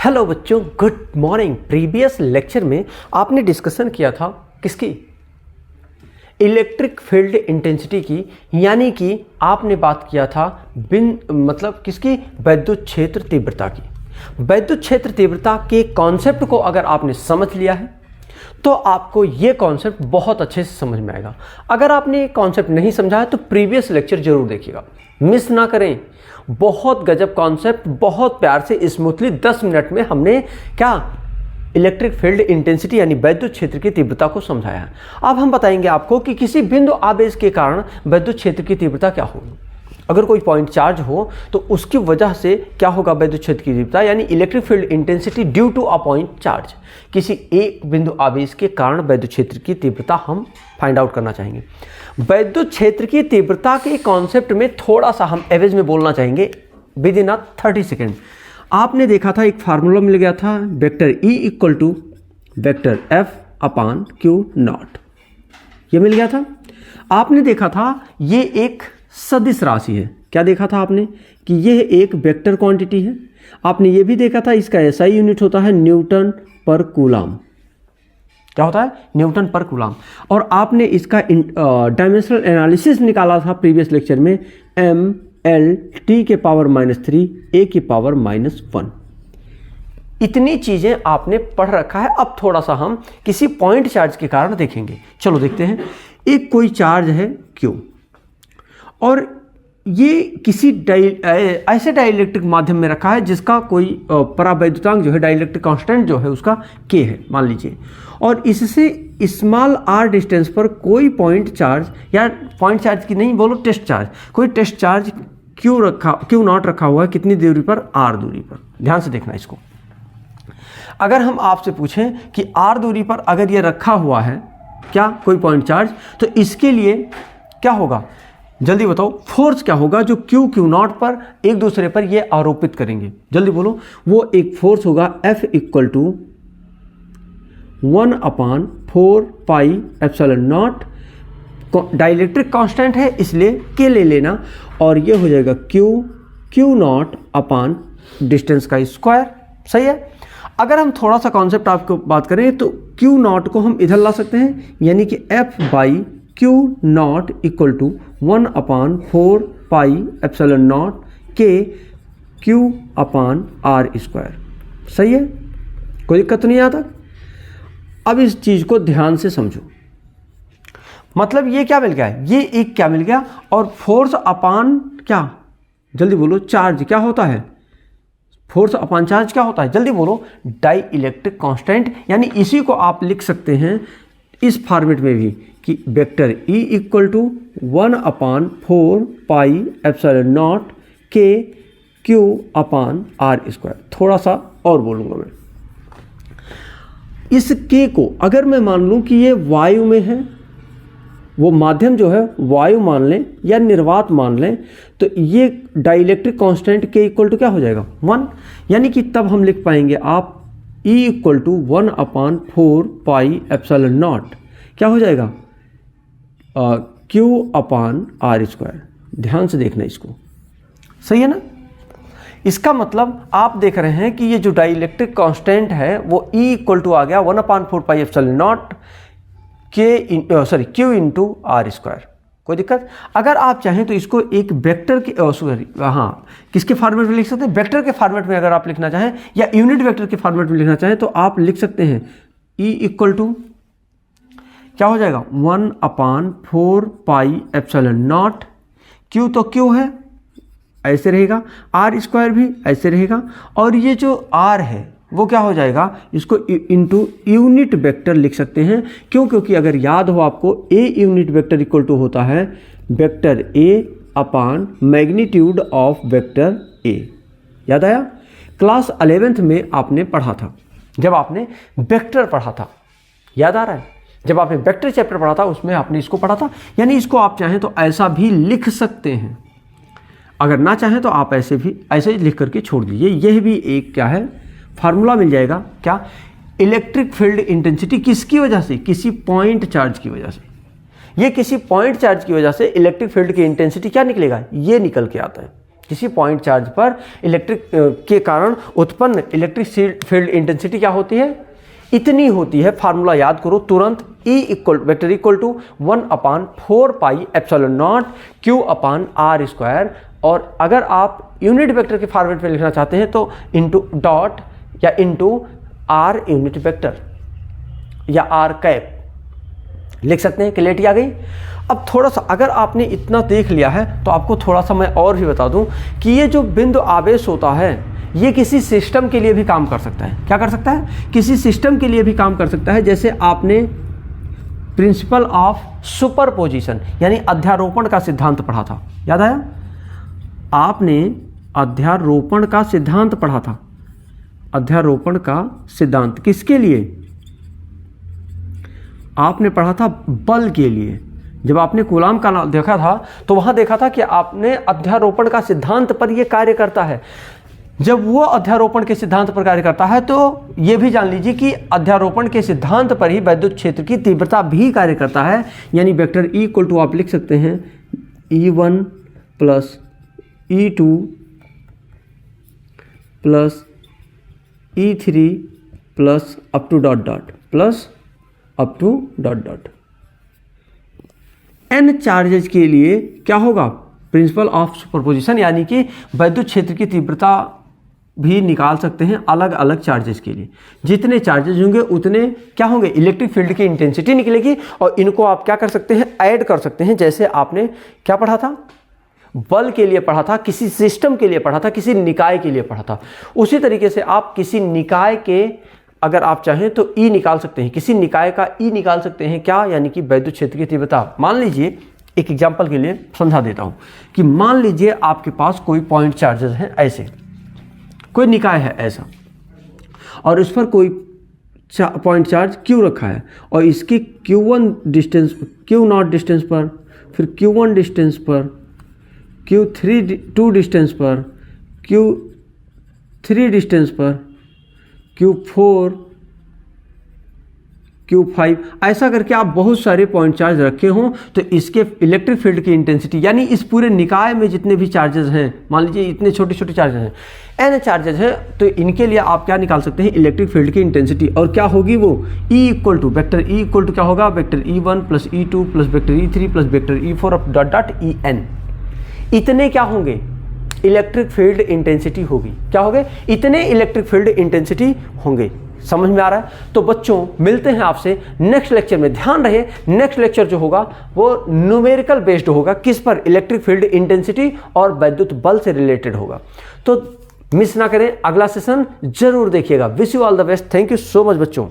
Hello बच्चों, good morning. Previous lecture में आपने डिस्कशन किया था किसकी? इलेक्ट्रिक फील्ड इंटेंसिटी की, यानी कि आपने बात किया था किसकी? वैद्युत क्षेत्र तीव्रता की। वैद्युत क्षेत्र तीव्रता के कॉन्सेप्ट को अगर आपने समझ लिया है तो आपको ये कॉन्सेप्ट बहुत अच्छे से समझ में आएगा। अगर आपने ये कॉन्सेप्ट नहीं समझा है तो प्रीवियस लेक्चर जरूर देखिएगा, मिस ना करें। बहुत गजब कॉन्सेप्ट, बहुत प्यार से स्मूथली 10 मिनट में हमने क्या इलेक्ट्रिक फील्ड इंटेंसिटी यानी वैद्युत क्षेत्र की तीव्रता को समझाया है। अब हम बताएंगे आपको कि किसी बिंदु आवेश के कारण वैद्युत क्षेत्र की तीव्रता क्या होगी। अगर कोई पॉइंट चार्ज हो तो उसकी वजह से क्या होगा वैद्युत क्षेत्र की तीव्रता, यानी electric field intensity due to a point charge. किसी एक बिंदु आवेश के कारण वैद्युत क्षेत्र की तीव्रता हम फाइंड आउट करना चाहेंगे। वैद्युत क्षेत्र की तीव्रता के कॉन्सेप्ट में थोड़ा सा हम एवरेज में बोलना चाहेंगे विद इन 30 सेकेंड। आपने देखा था एक फार्मूला मिल गया था, vector E equal to vector F upon Q naught, ये मिल गया था। आपने देखा था ये एक सदिश राशि है। क्या देखा था आपने कि यह एक वेक्टर क्वांटिटी है। आपने ये भी देखा था इसका SI यूनिट होता है न्यूटन पर कूलाम। क्या होता है? न्यूटन पर कूलाम। और आपने इसका डायमेंशनल एनालिसिस निकाला था प्रीवियस लेक्चर में, mLT के पावर -3 A की पावर -1। इतनी चीजें आपने पढ़ रखा है। अब थोड़ा सा हम किसी पॉइंट चार्ज के कारण देखेंगे। चलो देखते हैं। एक कोई चार्ज है Q और ये किसी ऐसे डाइलेक्ट्रिक माध्यम में रखा है जिसका कोई परावैद्युतांक जो है, डाइलेक्ट्रिक कांस्टेंट जो है उसका K है मान लीजिए, और इससे स्मॉल r डिस्टेंस पर कोई पॉइंट चार्ज, या पॉइंट चार्ज की नहीं बोलो, टेस्ट चार्ज, कोई टेस्ट चार्ज Q नॉट रखा हुआ है। कितनी दूरी पर? r दूरी पर। ध्यान से देखना इसको। अगर हम आपसे पूछें कि r दूरी पर अगर ये रखा हुआ है क्या कोई पॉइंट चार्ज, तो इसके लिए क्या होगा? जल्दी बताओ, फोर्स क्या होगा जो Q नॉट पर एक दूसरे पर ये आरोपित करेंगे? जल्दी बोलो। वो एक फोर्स होगा F equal to 1/4 pi epsilon naught. Dielectric constant है इसलिए K ले लेना, और ये हो जाएगा Q नॉट अपान डिस्टेंस का स्क्वायर। सही है। अगर हम थोड़ा सा कॉन्सेप्ट आपको बात करें तो Q नॉट को हम इधर ला सकते हैं, यानी कि F by Q naught equal to 1/4 pi epsilon naught K Q upon R square. सही है, कोई दिक्कत नहीं आता। अब इस चीज को ध्यान से समझो। मतलब ये क्या मिल गया है? ये एक क्या मिल गया, और फोर्स अपान क्या? जल्दी बोलो। चार्ज क्या होता है? फोर्स अपान चार्ज क्या होता है? जल्दी बोलो। Dielectric constant. यानी इसी को आप लिख सकते हैं इस फॉर्मेट में भी कि vector E equal to 1/4 pi epsilon naught K Q upon R square. थोड़ा सा और बोलूंगा मैं। इस K को अगर मैं मान लूं कि ये वायु में है, वो माध्यम जो है वायु मान लें या निर्वात मान लें, तो ये dielectric constant K equal to क्या हो जाएगा? 1। यानी कि तब हम लिख पाएंगे आप E equal to 1/4 pi epsilon naught क्या हो जाएगा? Q upon R square. ध्यान से देखना इसको। सही है ना? इसका मतलब आप देख रहे हैं कि ये जो डाइलेक्ट्रिक कांस्टेंट है वो E इक्वल टू आ गया 1/4 pi epsilon naught Q into R square. कोई दिक्कत? अगर आप चाहें तो इसको एक वेक्टर के किसके फॉर्मेट में लिख सकते हैं? वेक्टर के फॉर्मेट में अगर आप लिखना चाहें, या यूनिट वेक्टर के फॉर्मेट में लिखना चाहें, तो आप लिख सकते हैं E इक्वल टू क्या हो जाएगा? 1/4 पाई एप्सिलॉन नॉट। Q तो Q है, ऐसे रहेगा। R स्क्वायर भी ऐसे रहेगा, और ये जो R है वो क्या हो जाएगा? इसको इंटू यूनिट वेक्टर लिख सकते हैं। क्यों? क्योंकि अगर याद हो आपको, A unit vector equal to होता है vector A upon magnitude of vector A। याद आया? क्लास 11th में आपने पढ़ा था, जब आपने वेक्टर पढ़ा था। याद आ रहा है? जब आपने वेक्टर चैप्टर पढ़ा था उसमें आपने इसको पढ़ा था। यानी इसको आप चाहें तो ऐसा भी लिख सकते हैं, अगर ना चाहें तो आप ऐसे ही लिख करके छोड़ दीजिए। यह भी एक क्या है? फार्मूला मिल जाएगा। क्या? इलेक्ट्रिक फील्ड इंटेंसिटी किसकी वजह से? किसी पॉइंट चार्ज की वजह से। ये किसी पॉइंट चार्ज की वजह से इलेक्ट्रिक फील्ड की इंटेंसिटी क्या निकलेगा? ये निकल के आता है। किसी पॉइंट चार्ज पर इलेक्ट्रिक के कारण उत्पन्न इलेक्ट्रिक फील्ड इंटेंसिटी क्या होती है, इतनी होती है। फार्मूला याद करो तुरंत, vector equal to 1/4 pi epsilon naught Q upon R square. और अगर आप यूनिट वेक्टर के फॉर्मेट में लिखना चाहते हैं तो इंटू डॉट या इंटू R यूनिट वेक्टर या R कैप लिख सकते हैं। क्लियरिटी आ गई। अब थोड़ा सा अगर आपने इतना देख लिया है तो आपको थोड़ा सा मैं और भी बता दूं कि ये जो बिंदु आवेश होता है ये किसी सिस्टम के लिए भी काम कर सकता है। क्या कर सकता है, किसी सिस्टम के लिए भी काम कर सकता है। जैसे आपने प्रिंसिपल ऑफ सुपरपोजिशन यानी अध्यारोपण का सिद्धांत पढ़ा था, याद आया? आपने अध्यारोपण का सिद्धांत पढ़ा था। अध्यारोपण का सिद्धांत किसके लिए? आपने पढ़ा था बल के लिए। जब आपने कूलाम का नाम देखा था तो वहां देखा था कि आपने अध्यारोपण का सिद्धांत पर यह कार्य करता है। जब वो अध्यारोपण के सिद्धांत पर कार्य करता है तो ये भी जान लीजिए कि अध्यारोपण के सिद्धांत पर ही वैद्युत क्षेत्र की तीव्रता भी कार्य करता है। यानी वेक्टर E इक्वल टू आप लिख सकते हैं E1 plus E2 plus E3 plus up to dot dot plus up to dot dot. n charges के लिए क्या होगा, प्रिंसिपल ऑफ सुपरपोजिशन, यानी कि वैद्युत क्षेत्र की तीव्रता भी निकाल सकते हैं अलग अलग चार्जेस के लिए। जितने चार्जेस होंगे उतने क्या होंगे, इलेक्ट्रिक फील्ड की इंटेंसिटी निकलेगी। और इनको आप क्या कर सकते हैं, ऐड कर सकते हैं। जैसे आपने क्या पढ़ा था, बल के लिए पढ़ा था, किसी सिस्टम के लिए पढ़ा था, किसी निकाय के लिए पढ़ा था। उसी तरीके से आप किसी निकाय के अगर आप चाहें तो E निकाल सकते हैं, किसी निकाय का E निकाल सकते हैं। क्या, यानी कि वैद्युत क्षेत्र की तीव्रता। मान लीजिए एक एग्जांपल के लिए समझा देता हूं कि मान लीजिए आपके पास कोई पॉइंट चार्जेस हैं, ऐसे कोई निकाय है ऐसा, और उस पर कोई पॉइंट चार्ज Q रखा है और इसके Q1 डिस्टेंस, Q0 डिस्टेंस पर, फिर Q1 डिस्टेंस पर, Q2 डिस्टेंस पर, Q3 डिस्टेंस पर, Q4, Q5, ऐसा करके आप बहुत सारे पॉइंट चार्ज रखे हों तो इसके इलेक्ट्रिक फील्ड की इंटेंसिटी, यानी इस पूरे निकाय में जितने भी चार्जेस हैं, मान लीजिए इतने छोटे छोटे चार्जेस हैं, n चार्जेस हैं, तो इनके लिए आप क्या निकाल सकते हैं, इलेक्ट्रिक फील्ड की इंटेंसिटी। और क्या होगी वो, E equal to vector E equal to क्या होगा, vector E1 plus E2 plus vector E3 plus vector E4 up dot dot En। इतने क्या होंगे, इलेक्ट्रिक फील्ड इंटेंसिटी होगी। क्या होंगे, इतने इलेक्ट्रिक फील्ड इंटेंसिटी होंगे। समझ में आ रहा है? तो बच्चों मिलते हैं आपसे नेक्स्ट लेक्चर में। ध्यान रहे नेक्स्ट लेक्चर जो होगा वो न्यूमेरिकल बेस्ड होगा, किस पर, इलेक्ट्रिक फील्ड इंटेंसिटी और वैद्युत बल से रिलेटेड होगा। तो मिस ना करें, अगला सेशन जरूर देखिएगा। Wish you all the best. Thank you so much बच्चों।